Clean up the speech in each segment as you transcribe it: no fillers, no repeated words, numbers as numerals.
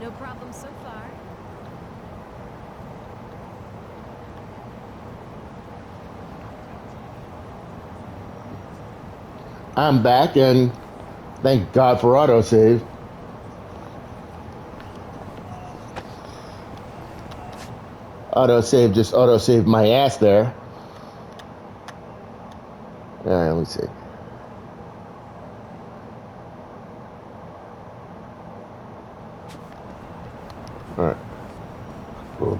No problem so far. I'm back, and thank God for autosave. Autosave just autosaved my ass there. Alright, let me see. Alright. Cool.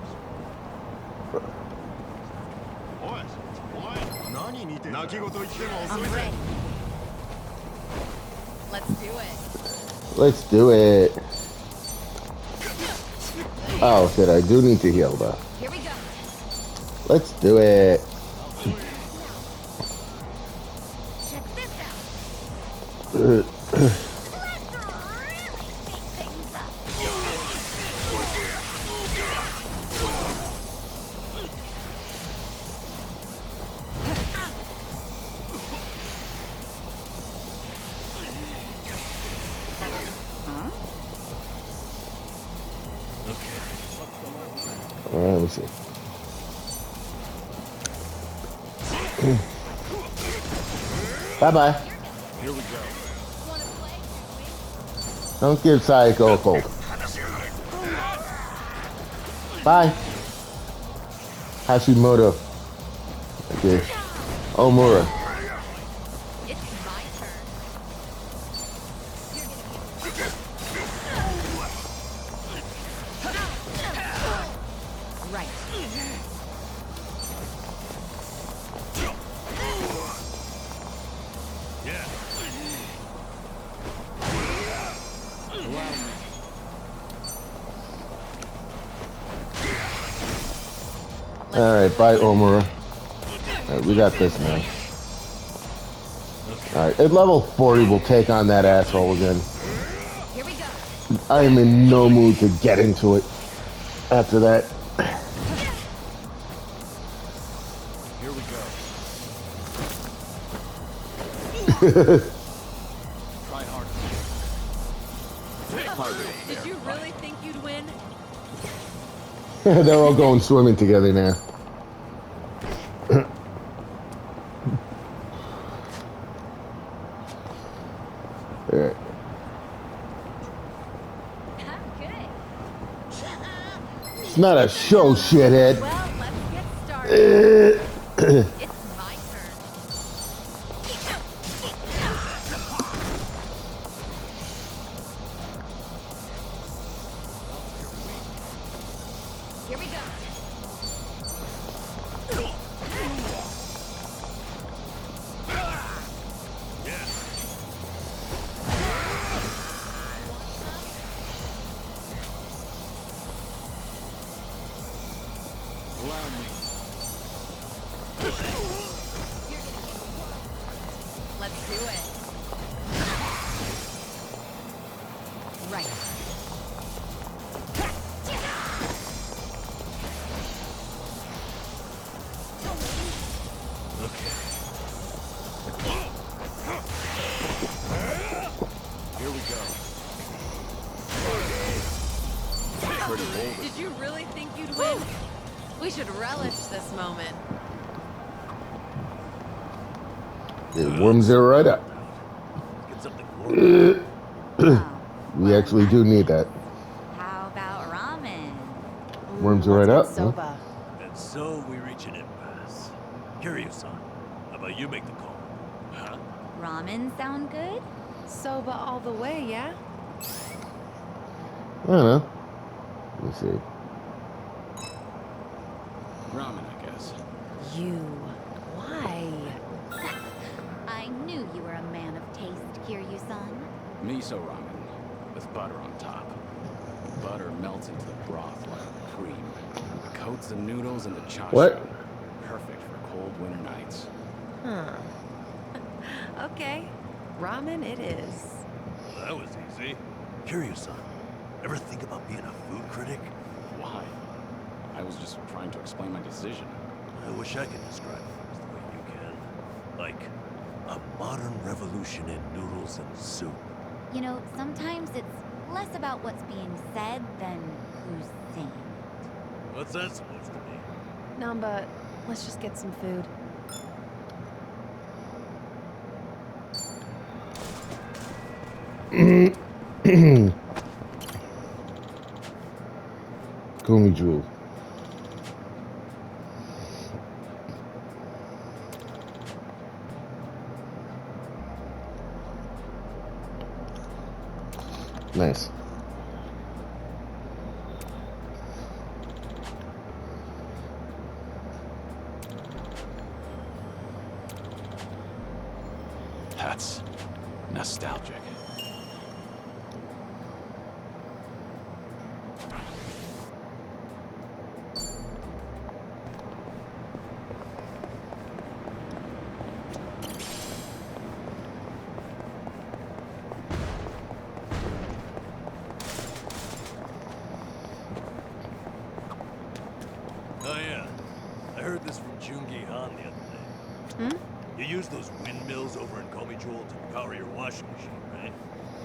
I'm ready. Let's do it. Let's do it. Oh shit, I do need to heal though. Here we go. Let's do it. Check this out. Uh, Let's really shake things up. Alright, let me see. Bye bye. Here we go. Wanna play? Don't give Sayako a cold. Bye. Hashimoto. Okay. Omura. It's my turn. Right. Yeah. Alright, bye Omura. Alright, we got this now. Alright, at level 40 we'll take on that asshole again. Here we go. I am in no mood to get into it after that. Here we go. Try harder. Did you really think you'd win? They're all going swimming together now. Alright. I'm good. It's not a show, shithead. Well, let's get started. It's my turn. Here we go. Allow me. Let's do it. Right. Okay. Here we go. Pretty bold. Did you really think you'd win? We should relish this moment. It warms it right up. Get something warm. We actually do need that. How about ramen? Warms it right up. huh? Soba. And so we reach an impasse. Kiryu-san, how about you make the call? Huh? Ramen sound good? Soba all the way, yeah? I don't know. Let me see. Ramen, I guess. You. Why? I knew you were a man of taste, Kiryu-san. Miso ramen with butter on top. Butter melts into the broth like cream. Coats the noodles and the chashu. What? Perfect for cold winter nights. Huh. Okay. Ramen it is. Well, that was easy. Kiryu-san, ever think about being a food critic? Why? I was just trying to explain my decision. I wish I could describe things the way you can. Like a modern revolution in noodles and soup. You know, sometimes it's Less about what's being said than who's saying it. What's that supposed to be? Namba, let's just get some food. Gumi Jewel. Nice. That's nostalgic. Oh yeah, I heard this from Jungi Han the other day. You use those windmills over in Komijul to power your washing machine, right?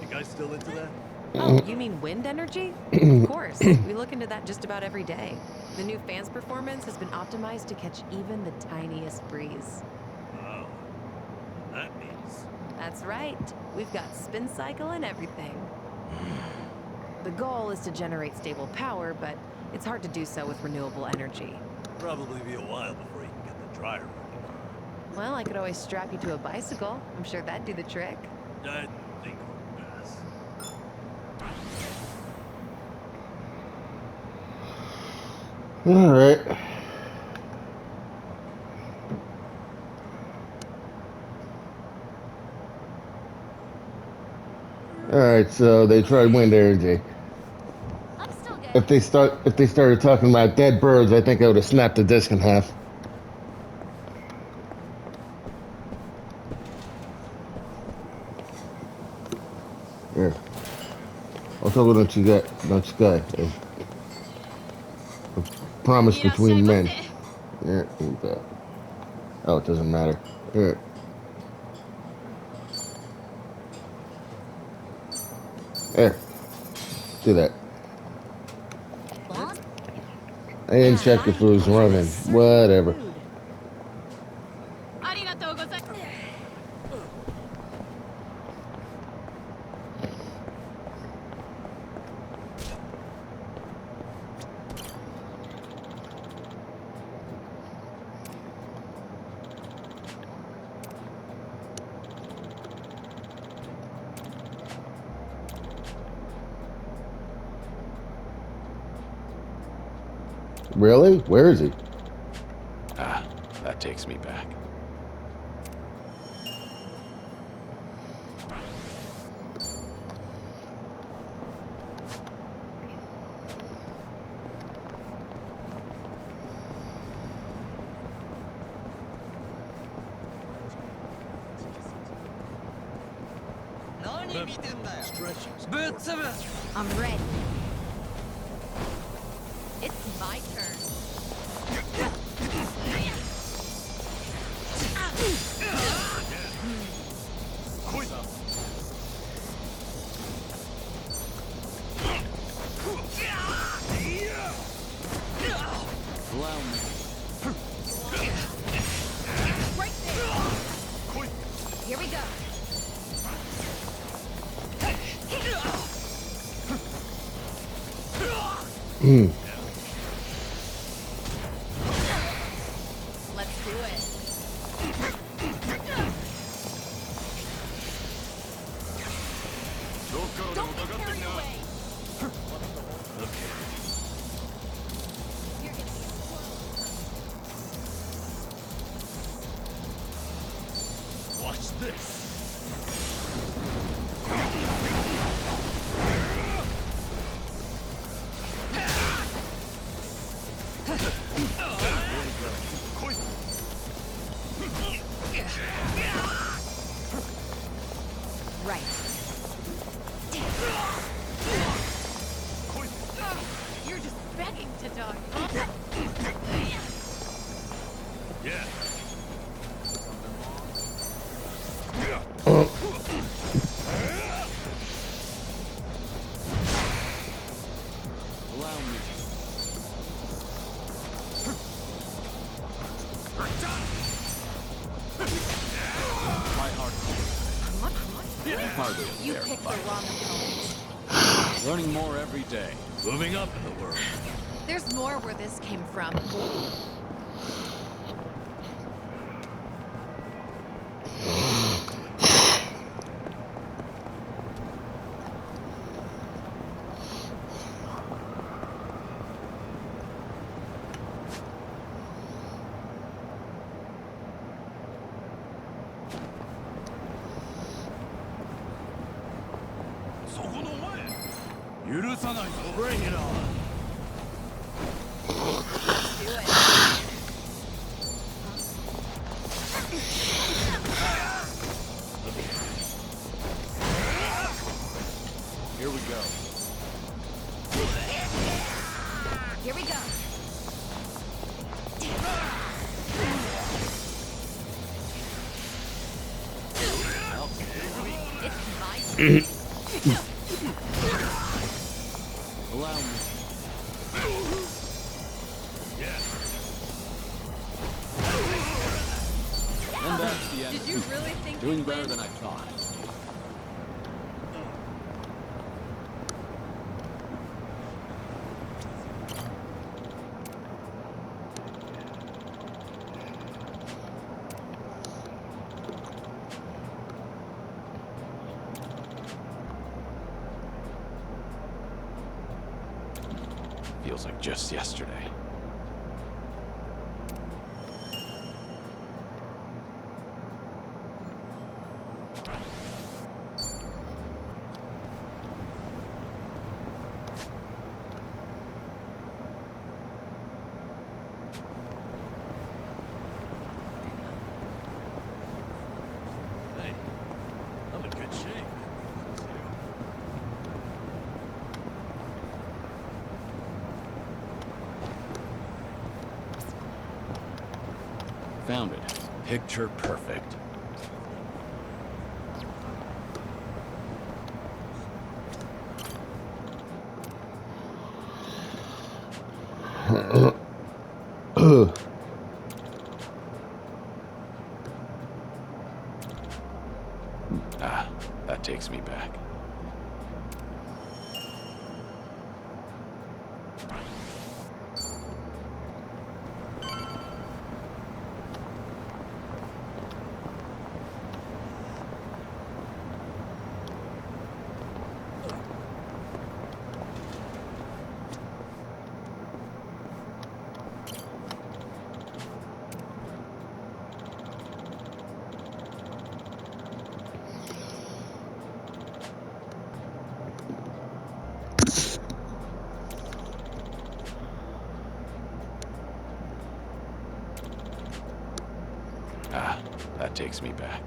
You guys still into that? Oh, you mean wind energy? Of course. We look into that just about every day. The new fan's performance has been optimized to catch even the tiniest breeze. Wow. That means... That's right. We've got spin cycle and everything. The goal is to generate stable power, but it's hard to do so with renewable energy. probably be a while before you can get the dryer running. Well, I could always strap you to a bicycle. I'm sure that'd do the trick. I think we'll pass. All right. All right. So they tried wind energy. I'm still good. If they started talking about dead birds, I think I would have snapped the disc in half. Yeah. I'll tell you what don't you got? A promise between men. Yeah. Oh, it doesn't matter. Yeah. There. Do that. Boss? I didn't check if it was running. Whatever. Really? Where is he? Ah, that takes me back. Stretching. I'm ready. It's my turn. Right there. Here we go. Hmm. Let's do it. Don't get carried away. You're gonna Watch this. right. You're just begging to die. Yeah. Learning more every day. Moving up in the world. There's more where this came from. Bring it on. Do it. Here we go. Here we go. It's my turn. Allow me. And that's the end. Did you really think Doing you'd better win? than I thought. Feels like just yesterday. Hey, I'm in good shape. Found it. Picture perfect. Ah, that takes me back. Ah, that takes me back.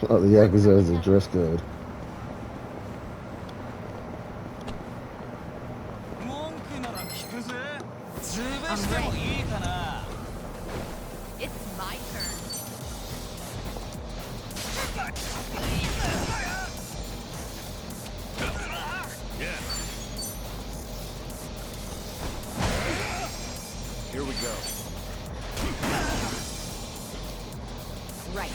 Oh, the Yakuza has a dress code. It's my turn. Yeah. Here we go. Right.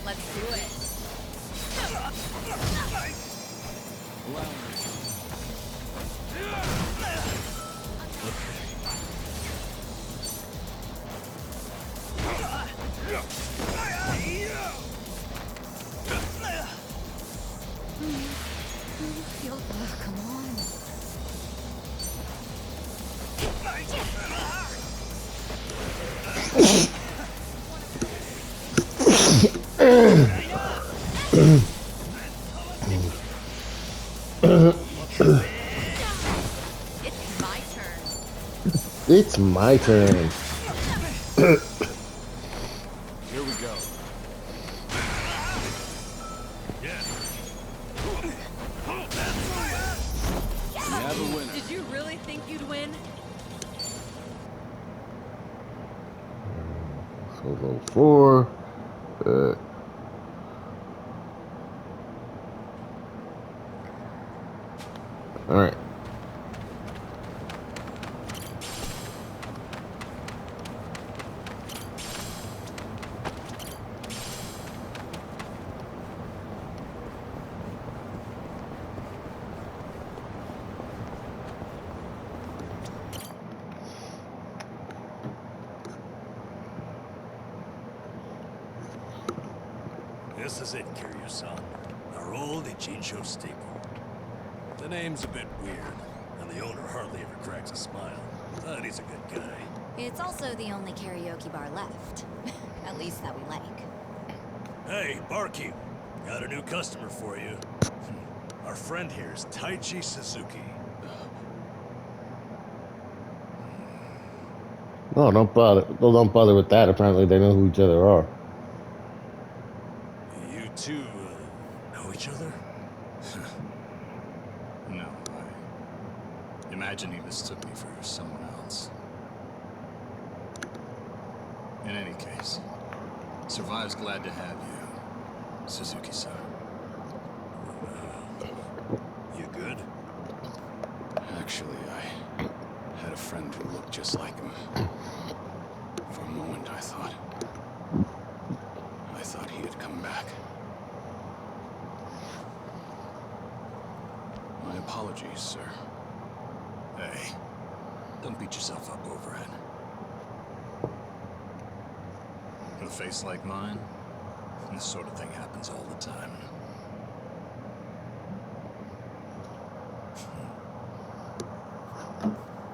Let's do it. Allow me. Come on. It's my turn. It's my turn. Here we go. Yeah. We have a winner. Did you really think you'd win? Solo 4. Alright. This is it, Kiryu-san. Our old Ichincho staple. The name's a bit weird, and the owner hardly ever cracks a smile. But he's a good guy. It's also the only karaoke bar left. At least that we like. Hey, barkeep. Got a new customer for you. Our friend here is Taichi Suzuki. No, don't bother. No, don't bother with that. Apparently, they know who each other are. You two know each other? No, I imagine he mistook me for someone else. In any case, Survive's glad to have you, Suzuki-san. You good? Actually, I had a friend who looked just like him. For a moment, I thought he had come back. My apologies, sir. Hey, don't beat yourself up over it. With a face like mine, this sort of thing happens all the time.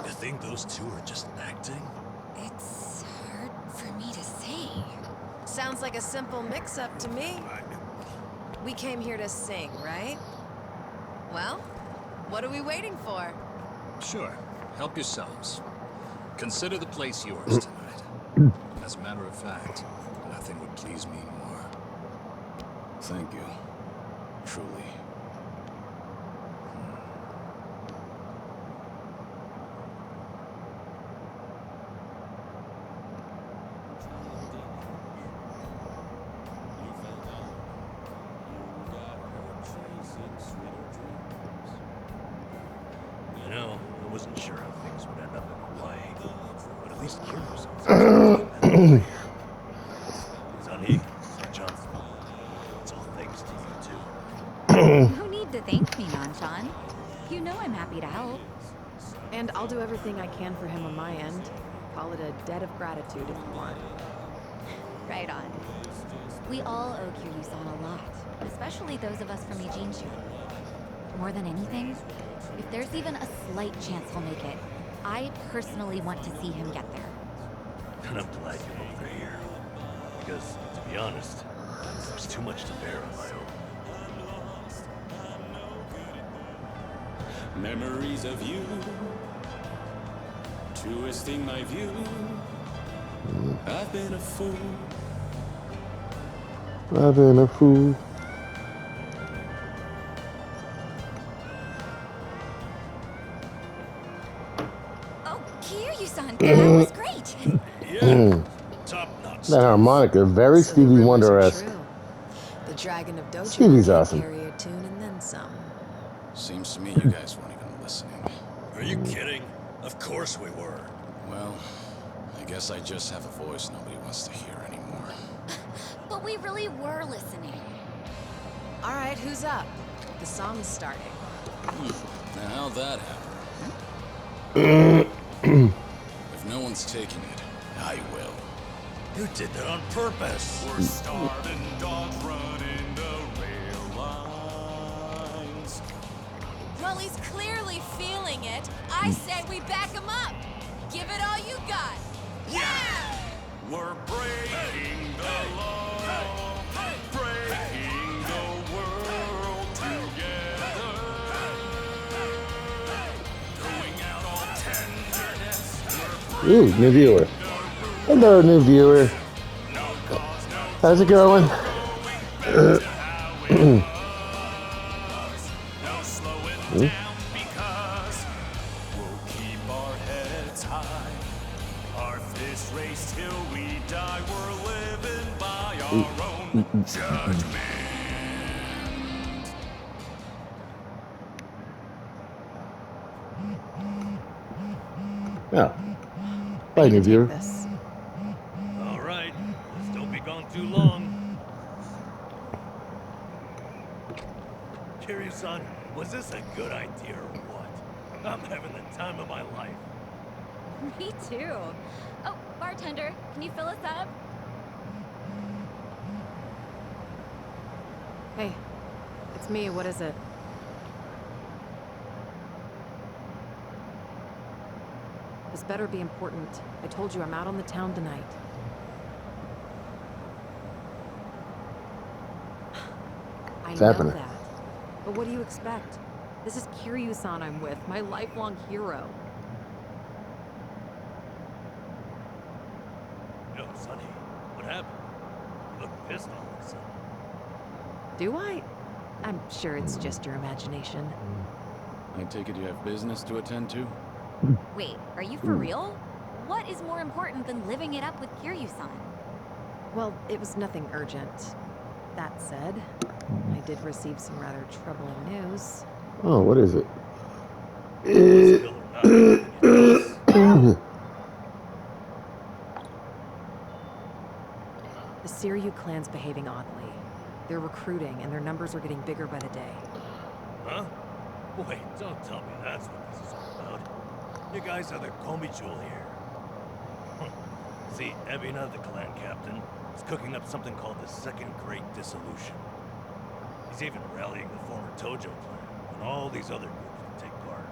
You think those two are just acting? It's hard for me to say. Sounds like a simple mix-up to me. We came here to sing, right? Well, what are we waiting for? Sure, help yourselves. Consider the place yours tonight. As a matter of fact, nothing would please me more. Thank you. Truly. You know, I wasn't sure how things would end up in Hawaii, but at least Kiryu-san's Sonny, Johnson. It's all thanks to you two. No need to thank me, Nanchan. You know I'm happy to help. And I'll do everything I can for him on my end. Call it a debt of gratitude if you want. Right on. We all owe Kiryu-san a lot, especially those of us from Ijinchu. More than anything, if there's even a slight chance he'll make it, I personally want to see him get there. And I'm glad you're over here. Because, to be honest, there's too much to bear on my own. Memories of you, twisting my view. I've been a fool. I've been a fool. Oh, Kiryu-san, that was great. Yeah, top notch. That harmonica, very So the Stevie rumors are Wonder-esque. true. The Dragon of Dojo Stevie's can awesome. carry a tune and then some. Seems to me you guys weren't even listening. Are you kidding? Of course we were. Well, I guess I just have a voice nobody wants to hear anymore. But we really were listening. All right, who's up? The song's starting. Now, how'd that happen? If no one's taking it, I will. You did that on purpose. We're starving dogs running the rail lines. Well, he's clearly feeling it. I say we back him up. Give it all you got. Yeah! We're breaking the law, breaking the world together. Going out on tenderness. Ooh, new viewer. Hello, new viewer. How's it going? No slowing down because high. Our fist race till we die. We're living by our own judgment. Yeah. I Bye, need new to viewer. take this. All right, just don't be gone too long. Kiryu-san, was this a good idea or what? I'm having the time of my life. Me too. Oh, bartender, can you fill us up? Hey, it's me. What is it? This better be important. I told you I'm out on the town tonight. I What's know happening? that. But what do you expect? This is Kiryu-san I'm with, my lifelong hero. Yo, Sonny, what happened? You look pissed all of a sudden. Do I? I'm sure it's just your imagination. I take it you have business to attend to? Wait, are you for real? What is more important than living it up with Kiryu-san? Well, it was nothing urgent. That said, I did receive some rather troubling news. Oh, what is it? Still or not, can you tell us? The Siryu clan's behaving oddly. They're recruiting, and their numbers are getting bigger by the day. Huh? Wait, don't tell me that's what this is all about. You guys are the Komi Jewel here. See, Ebina, the clan captain, is cooking up something called the Second Great Dissolution. He's even rallying the former Tojo clan, and all these other groups to take part.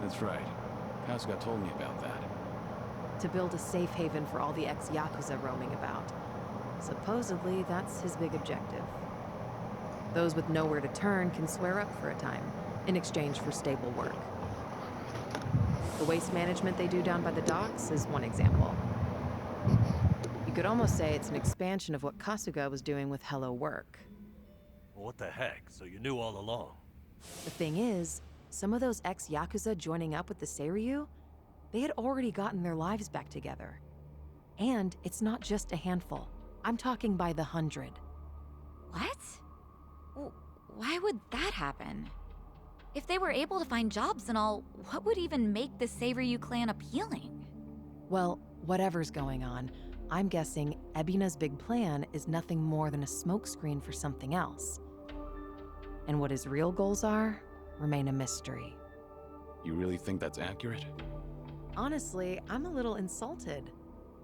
That's right. Kasuga told me about that. To build a safe haven for all the ex-Yakuza roaming about. Supposedly, that's his big objective. Those with nowhere to turn can swear up for a time, in exchange for stable work. The waste management they do down by the docks is one example. You could almost say it's an expansion of what Kasuga was doing with Hello Work. Well, what the heck? So you knew all along? The thing is, some of those ex-Yakuza joining up with the Seiryu, they had already gotten their lives back together. And it's not just a handful. I'm talking by the 100. What? Why would that happen? If they were able to find jobs and all, what would even make the Seiryu clan appealing? Well, whatever's going on, I'm guessing Ebina's big plan is nothing more than a smokescreen for something else. And what his real goals are remain a mystery. You really think that's accurate? Honestly, I'm a little insulted.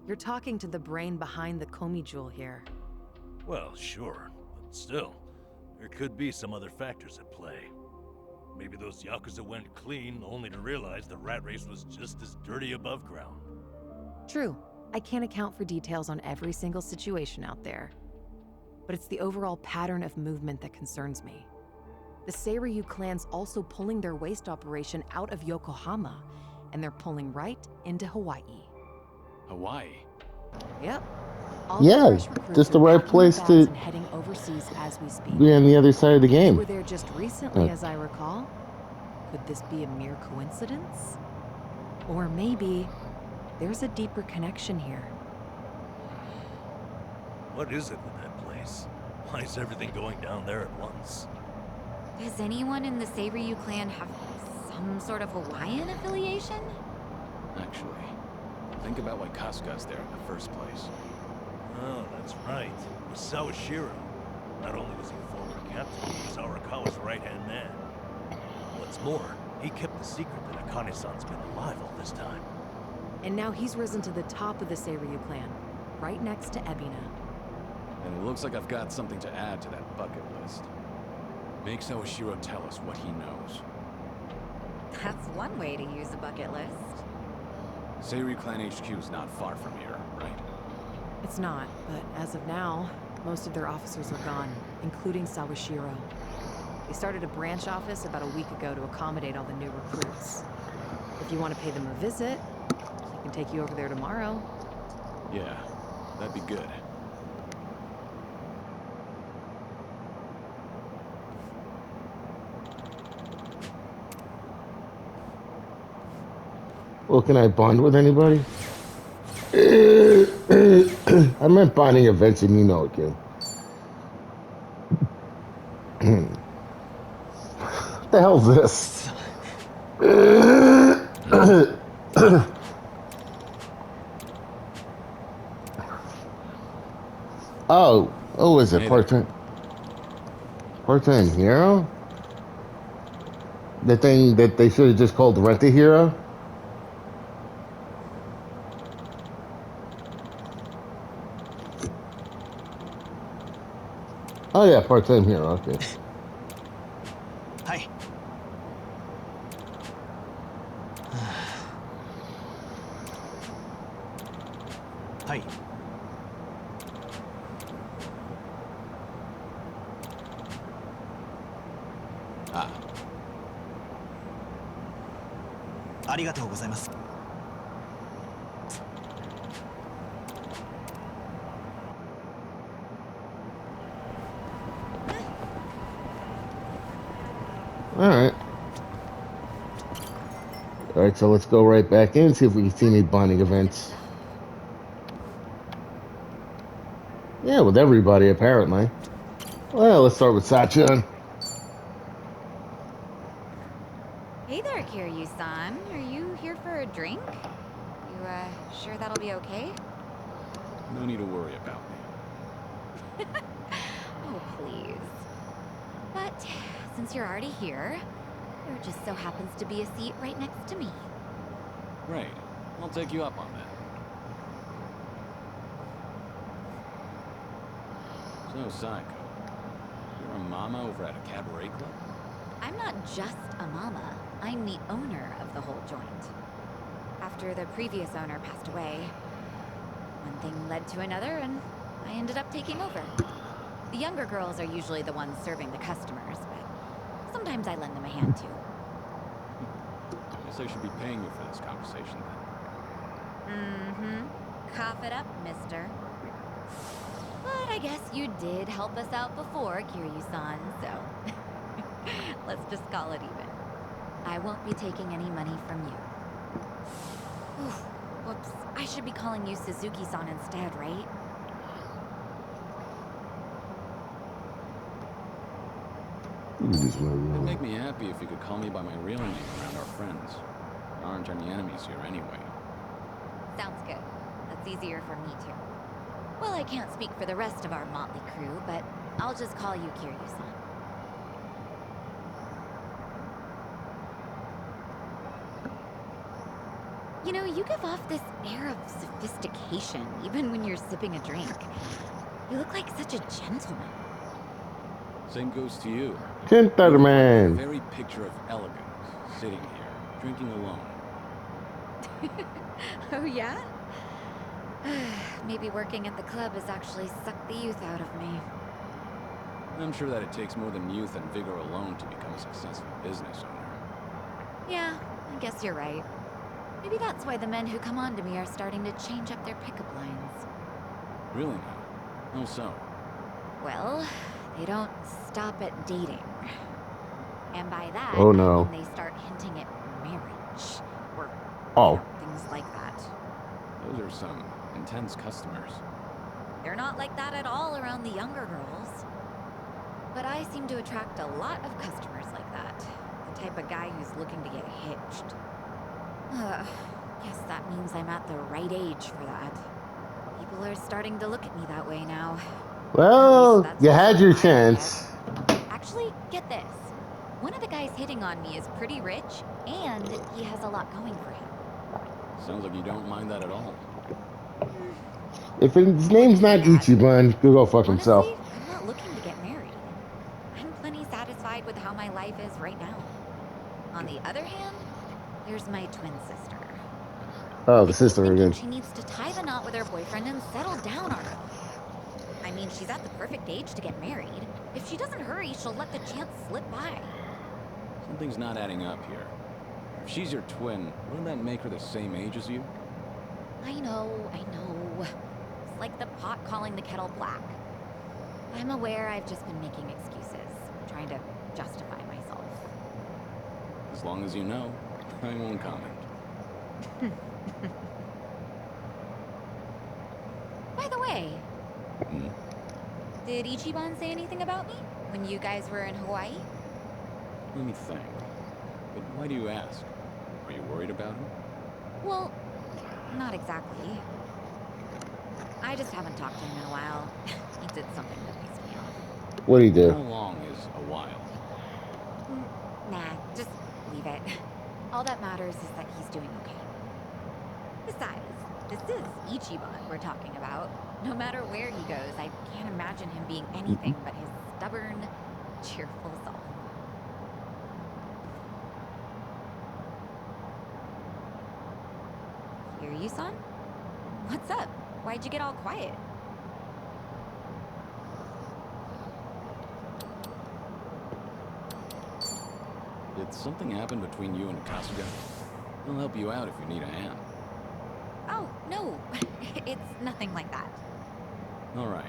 You're talking to the brain behind the Komi Jewel here. Well, sure, but still, there could be some other factors at play. Maybe those Yakuza went clean, only to realize the rat race was just as dirty above ground. True, I can't account for details on every single situation out there. But it's the overall pattern of movement that concerns me. The Seiryu clan's also pulling their waste operation out of Yokohama, and they're pulling right into Hawaii. Hawaii? Yep. Yeah, fresh recruits just the are right packing place their to bags and heading overseas as we speak. be on the other side of the They were game. there just recently, Oh. as I recall. Could this be a mere coincidence? Or maybe there's a deeper connection here. What is it with that place? Why is everything going down there at once? Does anyone in the Seiryu clan have some sort of Hawaiian affiliation? Actually, think about why Kasuga's there in the first place. Oh, that's right. It was Sawashiro. Not only was he former captain, he was Arakawa's right-hand man. What's more, he kept the secret that Akane-san's been alive all this time. And now he's risen to the top of the Seiryu clan, right next to Ebina. And it looks like I've got something to add to that bucket list. Make Sawashiro tell us what he knows. That's one way to use a bucket list. Seiryu Clan HQ's not far from here, right? It's not, but as of now, most of their officers are gone, including Sawashiro. They started a branch office about a week ago to accommodate all the new recruits. If you want to pay them a visit, I can take you over there tomorrow. Yeah, that'd be good. Well, can I bond with anybody? I meant bonding events, and you know it, kid. What the hell's this? Oh, is it Hey there. part-time hero? The thing that they should have just called Rent-A-Hero? Oh yeah, part-time hero, okay. はい。はい。Ah, ありがとうございます。Alright. Alright, so let's go right back in, see if we can see any bonding events. Yeah, with everybody, apparently. Well, let's start with Sachin. Hey there, Kiryu-san. Are you here for a drink? You, sure that'll be okay? no need to worry about me. Oh, please. But since you're already here, there just so happens to be a seat right next to me. Great. I'll take you up on that. So, Saiko, you're a mama over at a cabaret club? I'm not just a mama. I'm the owner of the whole joint. After the previous owner passed away, one thing led to another, and I ended up taking over. The younger girls are usually the ones serving the customers, but sometimes I lend them a hand too. Guess I should be paying you for this conversation then. Mm-hmm. Cough it up, mister. But I guess you did help us out before, Kiryu-san, so let's just call it even. I won't be taking any money from you. Oof. Whoops. I should be calling you Suzuki-san instead, right? It'd make me happy if you could call me by my real name around our friends. There aren't any enemies here anyway. Sounds good. That's easier for me too. Well, I can't speak for the rest of our motley crew, but I'll just call you Kiryu-san. You know, you give off this air of sophistication even when you're sipping a drink. You look like such a gentleman. Same goes to you. Gentleman. The very picture of elegance, sitting here, drinking alone. Oh, yeah? Maybe working at the club has actually sucked the youth out of me. I'm sure that it takes more than youth and vigor alone to become a successful business owner. Yeah, I guess you're right. Maybe that's why the men who come on to me are starting to change up their pickup lines. Really now? How so? Well, they don't stop at dating. And by that, Oh, I no. mean they start hinting at marriage. Or, Oh. you know, things like that. Those are some intense customers. They're not like that at all around the younger girls. But I seem to attract a lot of customers like that. The type of guy who's looking to get hitched. Guess that means I'm at the right age for that. People are starting to look at me that way now. Well, At least you that's had what your I chance. get. Actually, get this. One of the guys hitting on me is pretty rich, and he has a lot going for him. Sounds like you don't mind that at all. If his name's not Ichiban, go fuck himself. Honestly, I'm not looking to get married. I'm plenty satisfied with how my life is right now. On the other hand, there's my twin sister. Oh, the I keep sister thinking again. she needs to tie the knot with her boyfriend and settle down on her. I mean, she's at the perfect age to get married. If she doesn't hurry, she'll let the chance slip by. Something's not adding up here. If she's your twin, wouldn't that make her the same age as you? I know. It's like the pot calling the kettle black. I'm aware I've just been making excuses, trying to justify myself. As long as you know, I won't comment. By the way, Hmm? did Ichiban say anything about me when you guys were in Hawaii? Let me think. But why do you ask? Are you worried about him? Well, not exactly. I just haven't talked to him in a while. He did something that pissed me off. What'd he do? How long is a while? Nah, just leave it. All that matters is that he's doing okay. Besides, this is Ichiban we're talking about. No matter where he goes, I can't imagine him being anything but his stubborn, cheerful self. Kiryu-san? What's up? Why'd you get all quiet? Did something happen between you and Kasuga? I'll help you out if you need a hand. Oh, no. It's nothing like that. Alright.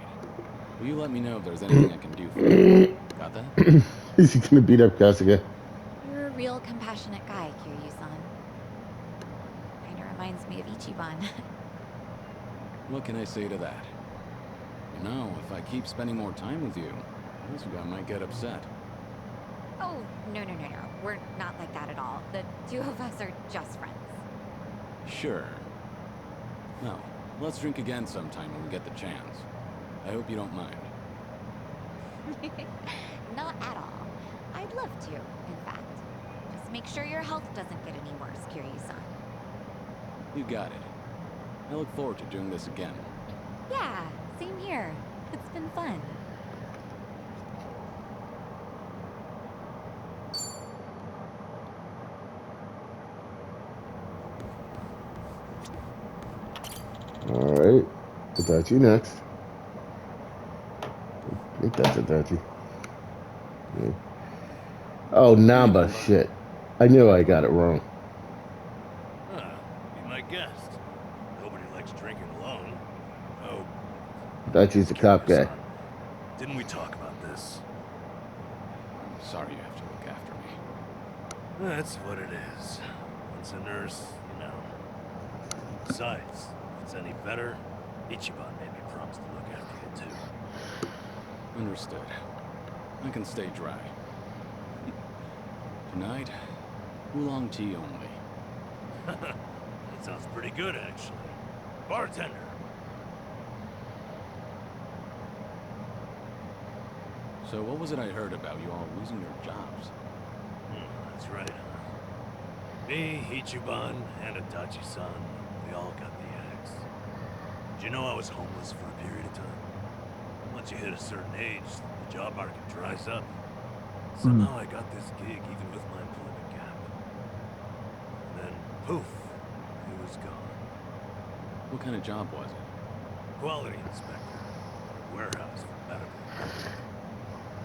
Will you let me know if there's anything I can do for you? Got that? Is he gonna beat up Kasuga? You're a real compassionate guy, Kiryu-san. Kinda reminds me of Ichiban. What can I say to that? You know, if I keep spending more time with you, Kasuga might get upset. Oh, no. We're not like that at all. The two of us are just friends. Sure. Well, let's drink again sometime when we get the chance. I hope you don't mind. Not at all. I'd love to, in fact. Just make sure your health doesn't get any worse, Kiryu-san. You got it. I look forward to doing this again. Yeah, same here. It's been fun. Alright. Itachi next. I think that's Itachi. Yeah. Oh, Namba. Shit. I knew I got it wrong. Huh, be my guest. Nobody likes drinking alone. Oh, Itachi's the cop guy. Kiryu-san, didn't we talk about this? I'm sorry you have to look after me. That's what it is. Once a nurse, you know. Besides, if it's any better, Ichiban made me promise to look after you too. Understood. I can stay dry. Tonight, oolong tea only. That sounds pretty good, actually. Bartender! So what was it I heard about you all losing your jobs? That's right, huh? Me, Ichiban, and Itachi-san, we all got the axe. Did you know I was homeless for a period of time? Once you hit a certain age, the job market dries up. Somehow I got this gig even with my employment gap. And then, poof, it was gone. What kind of job was it? Quality inspector. Warehouse for medical.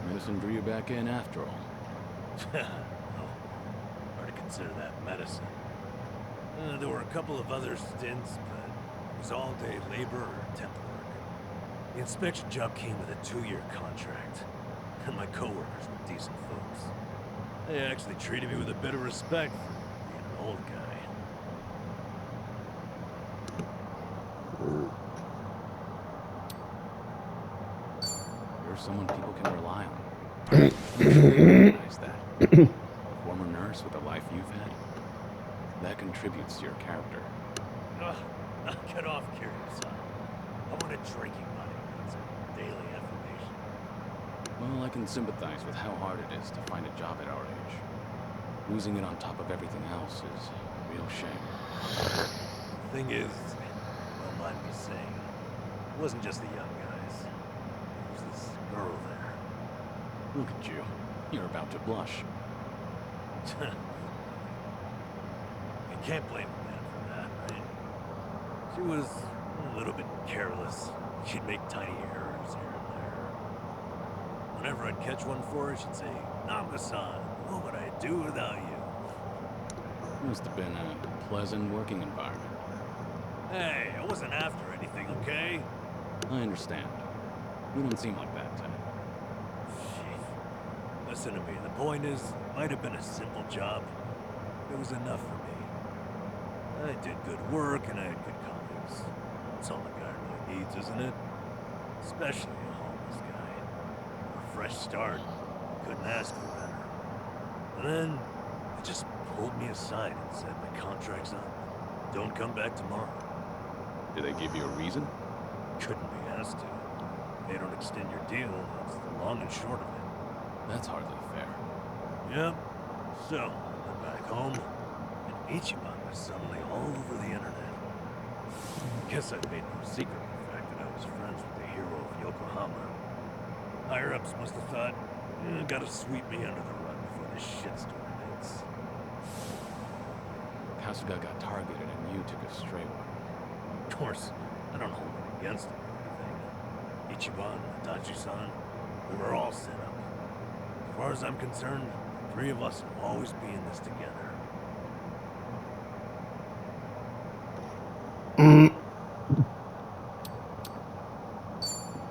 Medicine drew you back in after all. No, hard to consider that medicine. There were a couple of other stints, but it was all day labor or temp work. The inspection job came with a 2-year contract, and my coworkers were decent folks. They actually treated me with a bit of respect for being an old guy. You're someone people can rely on. Recognize that. A former nurse with the life you've had? That contributes to your character. Ugh, knock it off, Kiryu-san. I want a drinking money. It's a daily affirmation. Well, I can sympathize with how hard it is to find a job at our age. Losing it on top of everything else is a real shame. Thing is, don't mind me saying, it wasn't just the young guys. There was this girl there. Look at you. You're about to blush. You can't blame a man for that, right? She was a little bit careless. She'd make tiny errors here and there. Whenever I'd catch one for her, she'd say, "Namba-san, what would I do without you?" Must have been a pleasant working environment. Hey, I wasn't after anything, okay? I understand. You don't seem like that type. Shit. Listen to me, the point is, it might have been a simple job, but it was enough for me. I did good work and I had good colleagues. That's all a guy really needs, isn't it? Especially a homeless guy. A fresh start. Couldn't ask for better. And then, they just pulled me aside and said my contract's up. Don't come back tomorrow. Did they give you a reason? Couldn't be asked to. If they don't extend your deal, that's the long and short of it. That's hardly fair. Yep. So, went back home, and Ichiban was suddenly all over the internet. Guess I made no secret of the fact that I was friends with the hero of Yokohama. Higher-ups must have thought, gotta sweep me under the rug before this shitstorm hits. Kasuga got targeted and you took a stray one. Of course, I don't hold it against him or anything. Ichiban, Itachi-san, we were all set up. As far as I'm concerned, the three of us will always be in this together.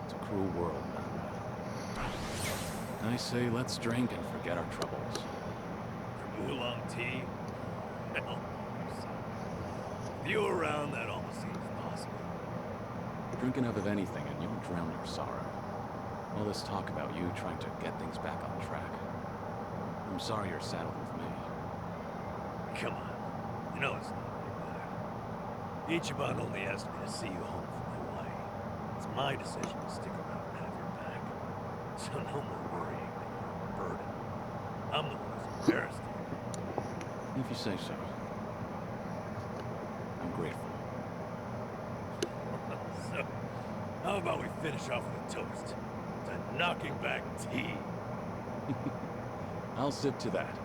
It's a cruel world, man. I say let's drink and forget our troubles. For oolong tea? Hell, with you around, that almost seems possible. Drink enough of anything and you'll drown your sorrow. All this talk about you trying to get things back on track. I'm sorry you're saddled with me. Come on. You know it's not like that. Ichiban only asked me to see you home from Hawaii. It's my decision to stick around and have your back. So no more worrying that you're a burden. I'm the one who's embarrassed you. If you say so. I'm grateful. So, how about we finish off with a toast to knocking back tea? I'll sip to that.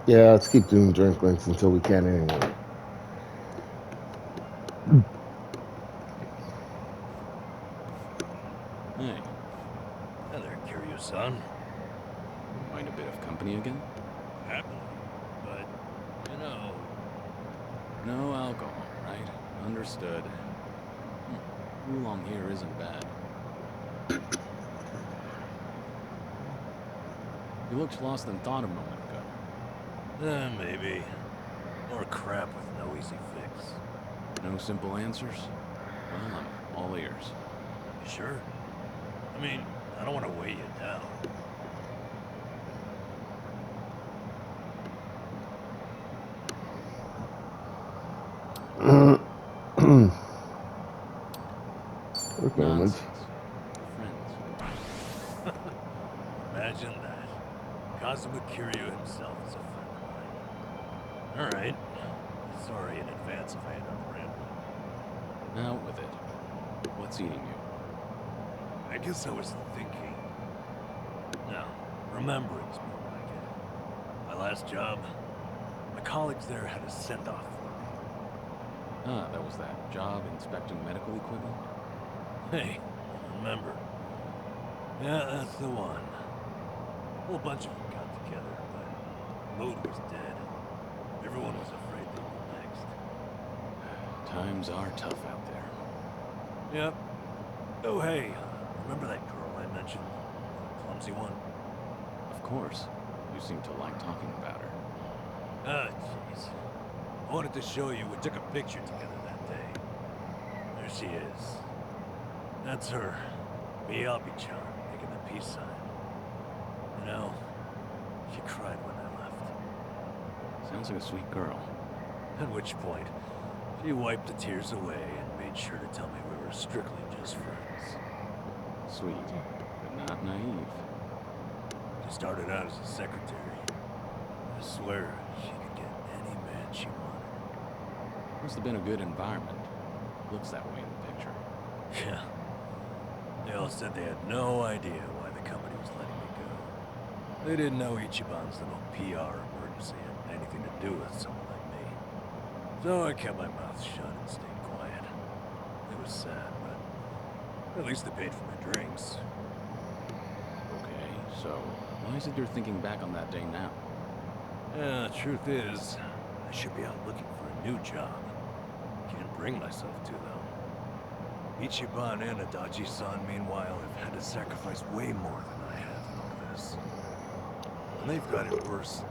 Yeah, let's keep doing drink links until we can anyway. Hey, Hi there, Kiryu-san. mind a bit of company again? Happily. But, you know, No alcohol, right? Understood. Oolong here isn't bad. You looked lost in thought a moment ago. maybe. More crap with no easy fix. No simple answers? Well, I'm all ears. You sure? I mean, I don't want to weigh you down. Okay, let's- Nonsense. Friends. Imagine that. Kazuma Kiryu himself is a friend of mine. Alright. Sorry in advance if I end up rambling. Out with it. What's eating you? I guess I was thinking. No, remembering's more like it. My last job, my colleagues there had a send-off for me. Ah, that was that job inspecting medical equipment? Hey, remember. Yeah, that's the one. A whole bunch of them got together, but Mood was dead. Everyone was afraid they'd be next. Times are tough out there. Yep. Oh, hey, remember that girl I mentioned? The clumsy one? Of course. You seem to like talking about her. Ah, jeez. I wanted to show you. We took a picture together that day. There she is. That's her. Miyabi-chan, making the peace sign. You know, she cried when I left. Sounds like a sweet girl. At which point, she wiped the tears away and made sure to tell me we were strictly just friends. Sweet, but not naive. She started out as a secretary. I swear, she could get any man she wanted. Must have been a good environment. Looks that way in the picture. Yeah. They all said they had no idea why the company was letting me go. They didn't know Ichiban's little PR emergency had anything to do with someone like me. So I kept my mouth shut and stayed quiet. It was sad, but at least they paid for my drinks. Okay. So, why is it you're thinking back on that day now? Truth is, I should be out looking for a new job. Can't bring myself to, though. Ichiban and Adachi-san, meanwhile, have had to sacrifice way more than I have in all this. And they've got it worse.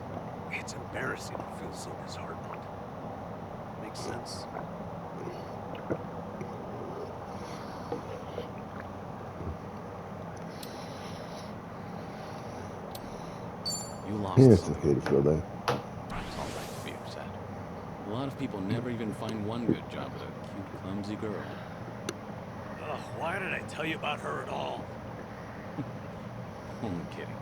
It's embarrassing to feel so disheartened. Makes sense. You lost He is something. okay to feel that. It's all right to be upset. A lot of people never even find one good job with a cute, clumsy girl. Ugh, why did I tell you about her at all? Only kidding.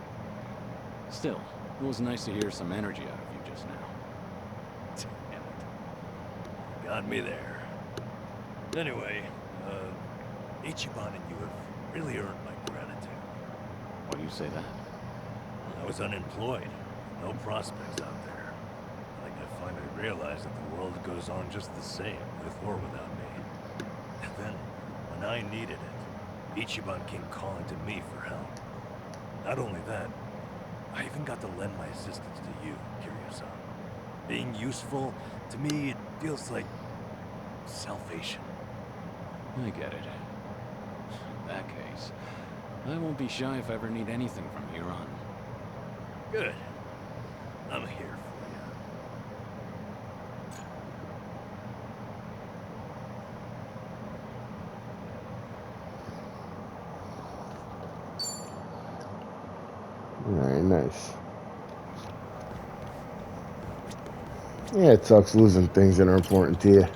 Still, it was nice to hear some energy out of you just now. Damn it. Got me there. Anyway, Ichiban and you have really earned my gratitude. Why do you say that? I was unemployed, no prospects out there. Like I finally realized that the world goes on just the same, with or without me. And then, when I needed it, Ichiban came calling to me for help. Not only that, I even got to lend my assistance to you, Kiryu-san. Being useful, to me, it feels like salvation. I get it. In that case, I won't be shy if I ever need anything from here on. Good. I'm here for Alright, nice. Yeah, it sucks losing things that are important to you.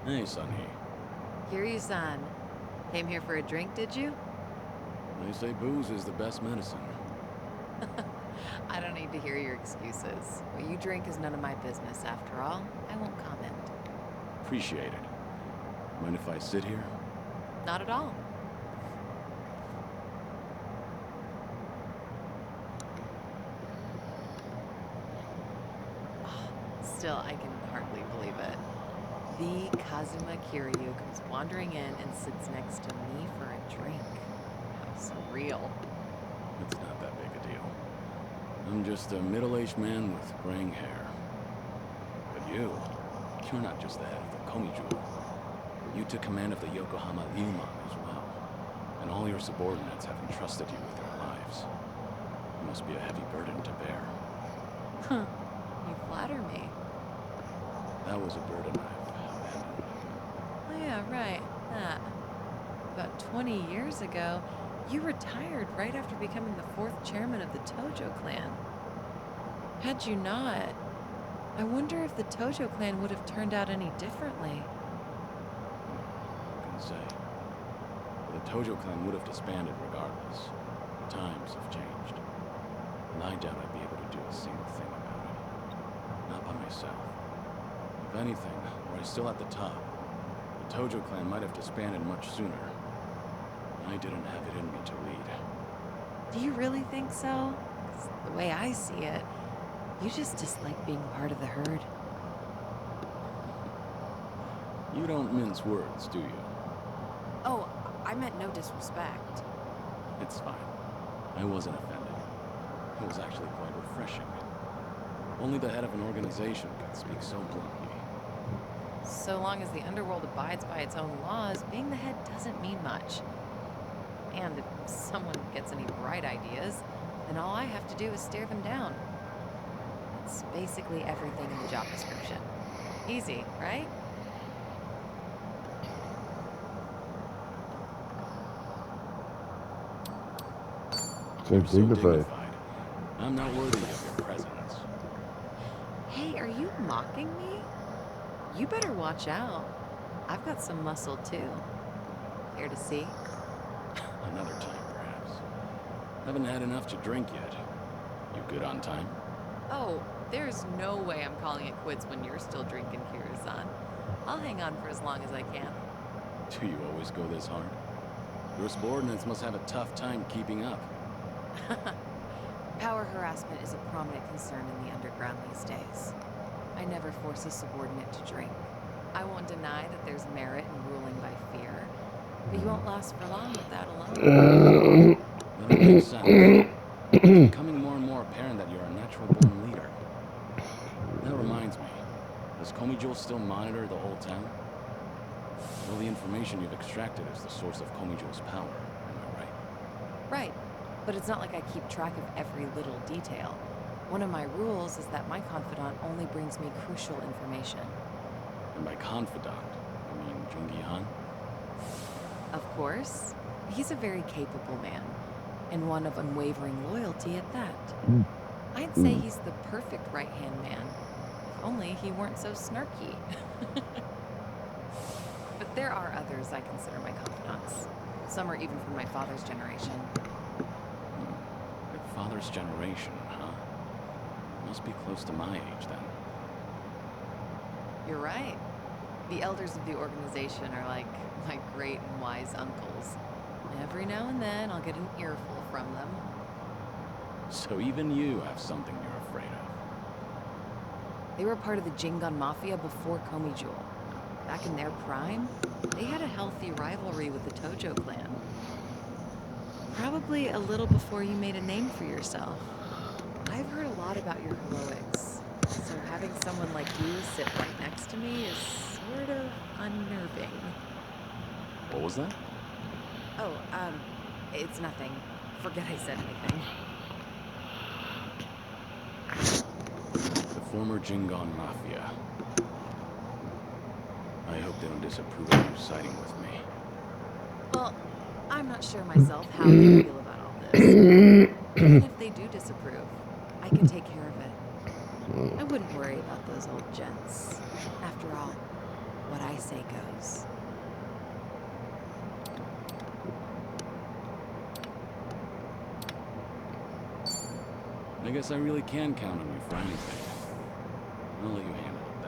Hey, Sunny. Kiryu-san, came here for a drink, did you? They say booze is the best medicine. I don't need to hear your excuses. What you drink is none of my business, after all. I won't comment. Appreciate it. Mind if I sit here? Not at all. Still, I can hardly believe it. The Kazuma Kiryu comes wandering in and sits next to me for a drink. How surreal. It's not that big a deal. I'm just a middle-aged man with graying hair. But you're not just the head of the Komiju. You took command of the Yokohama Ryuman as well. And all your subordinates have entrusted you with their lives. It must be a heavy burden to bear. Huh. You flatter me. That was a burden I've abandoned. Oh yeah, right. That. About 20 years ago, you retired right after becoming the 4th chairman of the Tojo clan. Had you not, I wonder if the Tojo clan would have turned out any differently. Who can say? The Tojo clan would have disbanded regardless. Times have changed. And I doubt I'd be able to do a single thing about it. Not by myself. If anything, were I still at the top, the Tojo clan might have disbanded much sooner. I didn't have it in me to lead. Do you really think so? 'Cause the way I see it, you just dislike being part of the herd. You don't mince words, do you? Oh, I meant no disrespect. It's fine. I wasn't offended. It was actually quite refreshing. Only the head of an organization can speak so bluntly. So long as the underworld abides by its own laws, being the head doesn't mean much. And if someone gets any bright ideas, then all I have to do is stare them down. It's basically everything in the job description. Easy, right? So You're so dignified. dignified. I'm not worthy of your presence. Hey, are you mocking me? You better watch out. I've got some muscle too. Care to see? Another time, perhaps. Haven't had enough to drink yet. You good on time? Oh, there's no way I'm calling it quits when you're still drinking, Kiryu-san. I'll hang on for as long as I can. Do you always go this hard? Your subordinates must have a tough time keeping up. Power harassment is a prominent concern in the underground these days. I never force a subordinate to drink. I won't deny deny that there's merit in ruling by fear, but you won't last for long with that alone. That makes sense. It's becoming more and more apparent that you're a natural-born leader. That reminds me. Does Komijul still monitor the whole town? All the information you've extracted is the source of Komijul's power, am I right? Right, but it's not like I keep track of every little detail. One of my rules is that my confidant only brings me crucial information. And by confidant, I mean Jungi Han? Of course, he's a very capable man, and one of unwavering loyalty at that. I'd say he's the perfect right-hand man. If only he weren't so snarky. But there are others I consider my confidants. Some are even from my father's generation. Your father's generation, huh? Must be close to my age, then. You're right. The elders of the organization are like my great and wise uncles. Every now and then, I'll get an earful from them. So even you have something you're afraid of. They were part of the Jingun Mafia before Komijul. Back in their prime, they had a healthy rivalry with the Tojo clan. Probably a little before you made a name for yourself. I've heard a lot about your heroics, so having someone like you sit right next to me is sort of unnerving. What was that? Oh, it's nothing. Forget I said anything. The former Jingon Mafia. I hope they don't disapprove of you siding with me. Well, I'm not sure myself how they feel about all this. Even if they do disapprove, I can take care of it. I wouldn't worry about those old gents. After all, what I say goes. I guess I really can count on you for anything. I'll let you handle it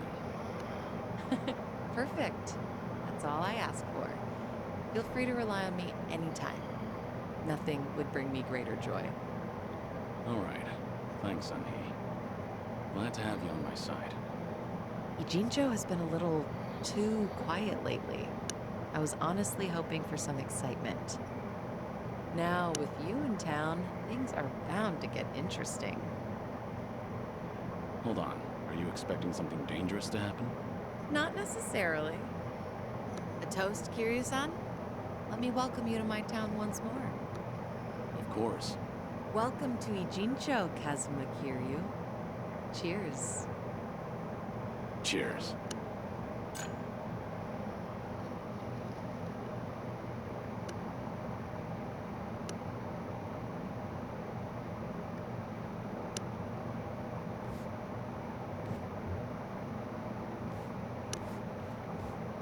then. Perfect. That's all I ask for. Feel free to rely on me anytime. Nothing would bring me greater joy. Alright. Thanks, Sunhee. Glad to have you on my side. Ijincho has been a little too quiet lately. I was honestly hoping for some excitement. Now, with you in town, things are bound to get interesting. Hold on. Are you expecting something dangerous to happen? Not necessarily. A toast, Kiryu-san? Let me welcome you to my town once more. Of course. Welcome to Ijincho, Kazuma Kiryu. Cheers. Cheers.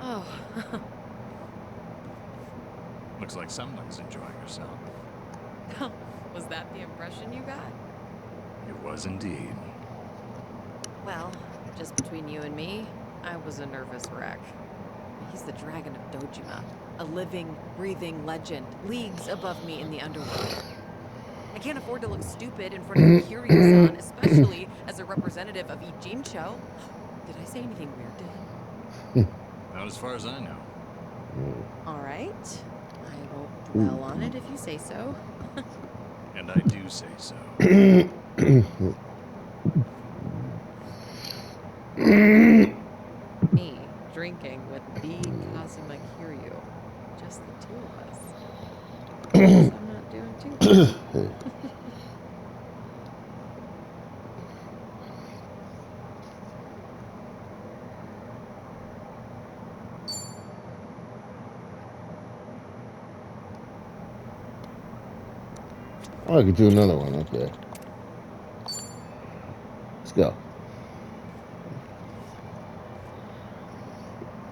Oh, Looks like someone's enjoying herself. was that the impression you got? It was indeed. Well, just between you and me, I was a nervous wreck. He's the Dragon of Dojima, a living, breathing legend, leagues above me in the underworld. I can't afford to look stupid in front of Kiryu-san, especially as a representative of Ijincho. Did I say anything weird to him? Not as far as I know. All right. I won't dwell on it if you say so. And I do say so. Me drinking with the Kazuma Kiryu. Just the two of us. Guess I'm not doing too bad. Oh, I could do another one. Okay. Let's go.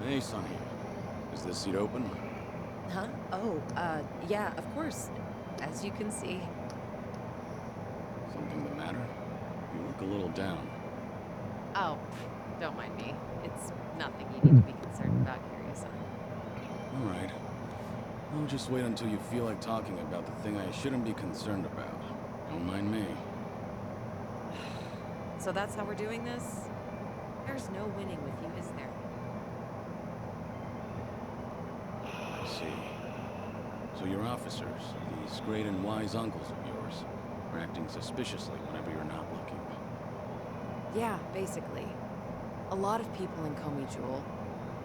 Hey, Sunny. Is this seat open? Huh? Oh, yeah, of course. As you can see. Something the matter? You look a little down. Oh, don't mind me. It's nothing you need to be concerned about, Kiryu-san. All right. I'll just wait until you feel like talking about the thing I shouldn't be concerned about. Don't mind me. So that's how we're doing this? There's no winning with you, is there? I see. So your officers, these great and wise uncles of yours, are acting suspiciously whenever you're not looking. Yeah, basically. A lot of people in Komi Jewel,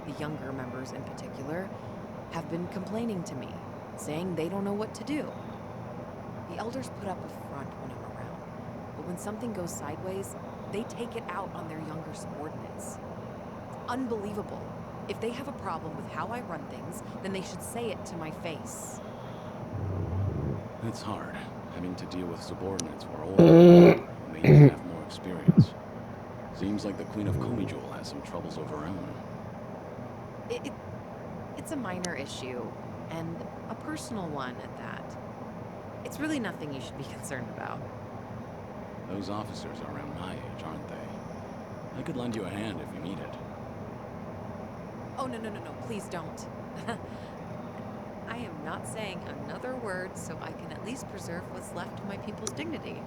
the younger members in particular, have been complaining to me, saying they don't know what to do. The elders put up a front when I'm around, but when something goes sideways, they take it out on their younger subordinates. It's unbelievable. If they have a problem with how I run things, then they should say it to my face. It's hard, having to deal with subordinates who are older who may even have more experience. Seems like the Queen of Komi Jewel has some troubles of her own. It's a minor issue, and a personal one at that. It's really nothing you should be concerned about. Those officers are around my age, aren't they? I could lend you a hand if you need it. Oh, no, please don't. I am not saying another word so I can at least preserve what's left of my people's dignity.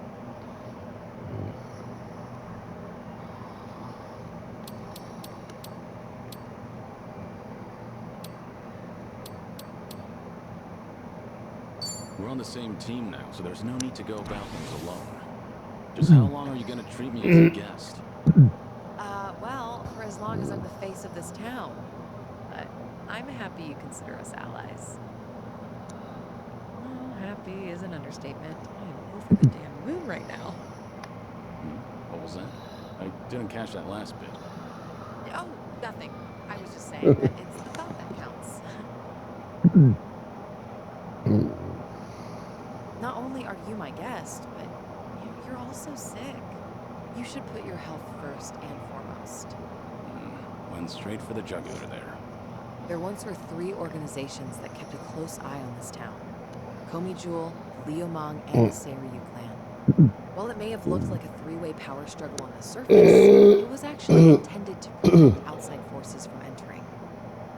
We're on the same team now, so there's no need to go about things alone. Just how long are you gonna treat me as a guest? Well, for as long as I'm the face of this town. But I'm happy you consider us allies. Oh, happy is an understatement. I am over the damn moon right now. What was that? I didn't catch that last bit. Oh, nothing. I was just saying that it's the thought that counts. Not only are you my guest, but you're also sick. You should put your health first and foremost. Went straight for the jugular there. There once were 3 organizations that kept a close eye on this town. Komi Jewel, Liumang, and the Seiryu clan. While it may have looked like a 3-way power struggle on the surface, it was actually intended to prevent outside forces from entering.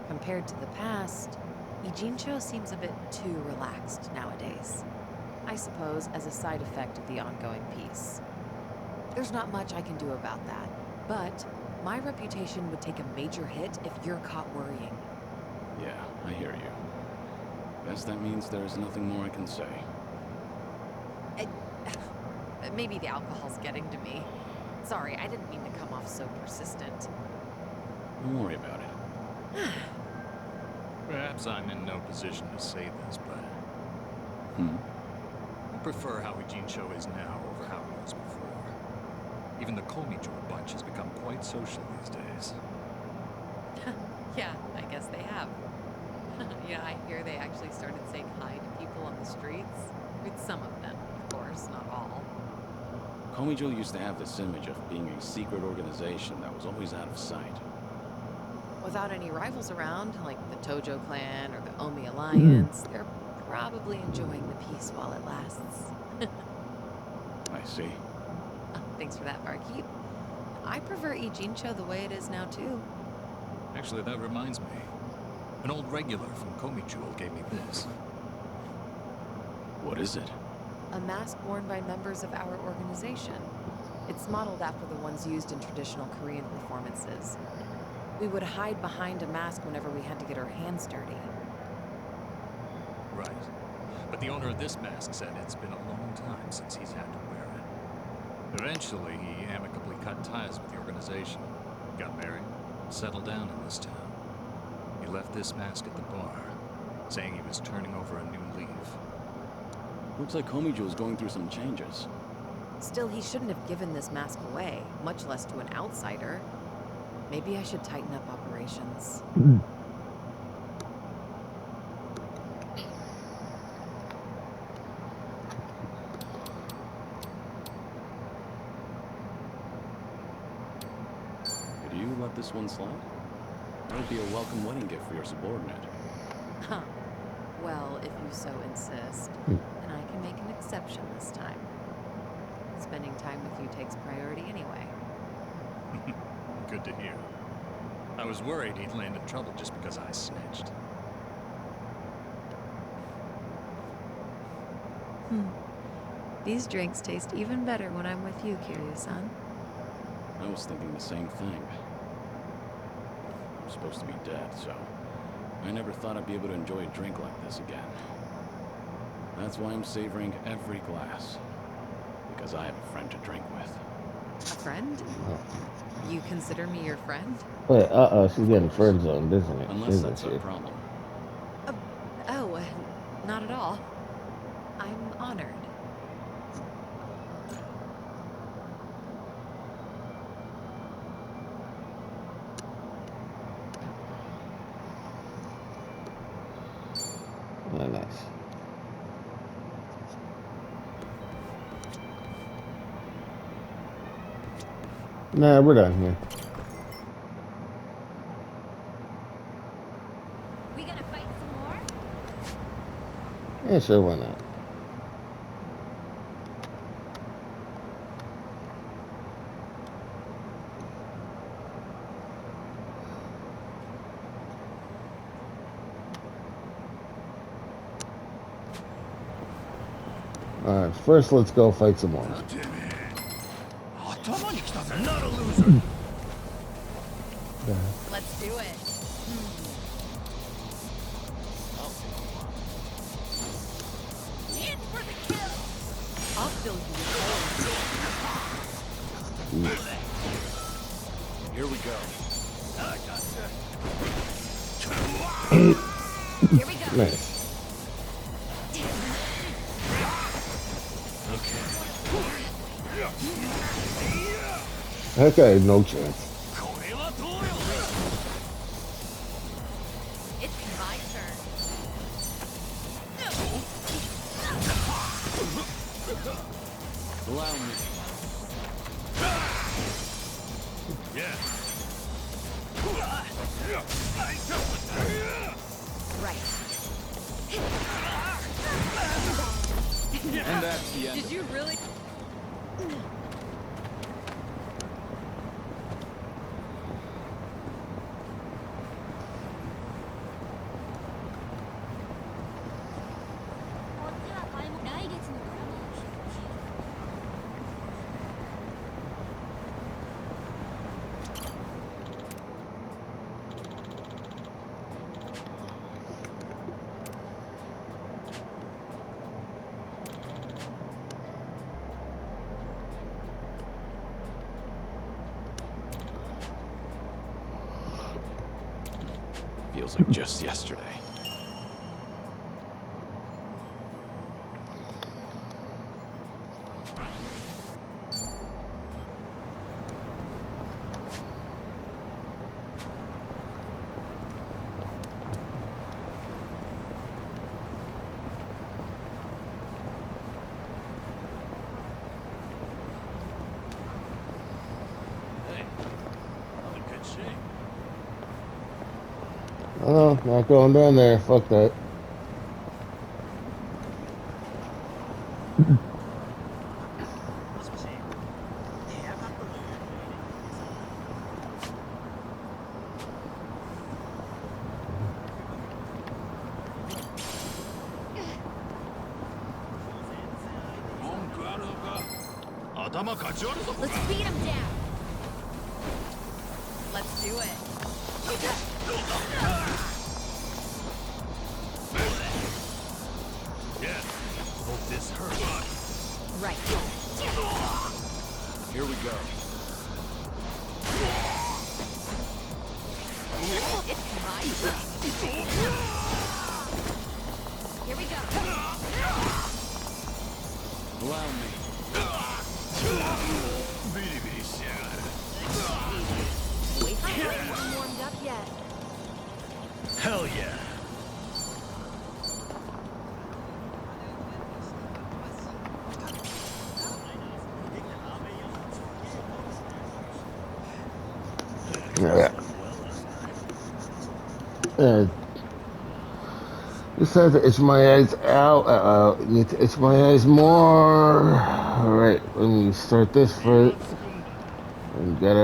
Compared to the past, Ijincho seems a bit too relaxed nowadays. I suppose as a side effect of the ongoing peace. There's not much I can do about that, but my reputation would take a major hit if you're caught worrying. Yeah, I hear you. Guess that means there's nothing more I can say. Maybe the alcohol's getting to me. Sorry, I didn't mean to come off so persistent. Don't worry about it. Perhaps I'm in no position to say this, but I prefer how Ijincho is now over how he was before. Even the Komi Jewel bunch has become quite social these days. Yeah, I guess they have. Yeah, I hear they actually started saying hi to people on the streets. With some of them, of course, not all. Komi Jewel used to have this image of being a secret organization that was always out of sight. Without any rivals around, like the Tojo clan or the Omi Alliance, they're probably enjoying the peace while it lasts. I see. Thanks for that, Barkeep. I prefer Ijincho the way it is now, too. Actually, that reminds me. An old regular from Komi Jewel gave me this. What is it? A mask worn by members of our organization. It's modeled after the ones used in traditional Korean performances. We would hide behind a mask whenever we had to get our hands dirty. Right. But the owner of this mask said it's been a long time since he's had to wear it. Eventually, he amicably cut ties with the organization, got married, settled down in this town. He left this mask at the bar, saying he was turning over a new leaf. Looks like Komi Jewel's going through some changes. Still, he shouldn't have given this mask away, much less to an outsider. Maybe I should tighten up operations. Could you let this one slide? That would be a welcome wedding gift for your subordinate. Huh. Well, if you so insist, then I can make an exception this time. Spending time with you takes priority anyway. Good to hear. I was worried he'd land in trouble just because I snitched. These drinks taste even better when I'm with you, Kiryu-san. I was thinking the same thing. I'm supposed to be dead, so I never thought I'd be able to enjoy a drink like this again. That's why I'm savoring every glass. Because I have a friend to drink with. A friend? You consider me your friend? Wait, she's getting friend zoned, isn't it? Unless Isn't that's she? a problem. Oh, not at all. I'm honored. Oh, nice. Nah, we're done here. We gonna fight some more? Yeah, sure, why not? Alright, first let's go fight some more. Not a loser. Let's do it. In for the kill. I'll fill you with gold. Here we go. I got Here we go. Nice. Okay, no chance. It's my turn. Allow me. Right. And that's the end. Did you really? Feels like just yesterday. Hey, I'm in good shape. Oh, not going down there. Fuck that. Let's beat him down. Let's do it. Yeah. Hope this hurts. Right. Here we go. It's my turn. Here we go. Allow me. Wait, I haven't warmed up yet. Hell yeah. Yeah. It says it's my eyes out. It's my eyes more. Alright, let me start this first. And gotta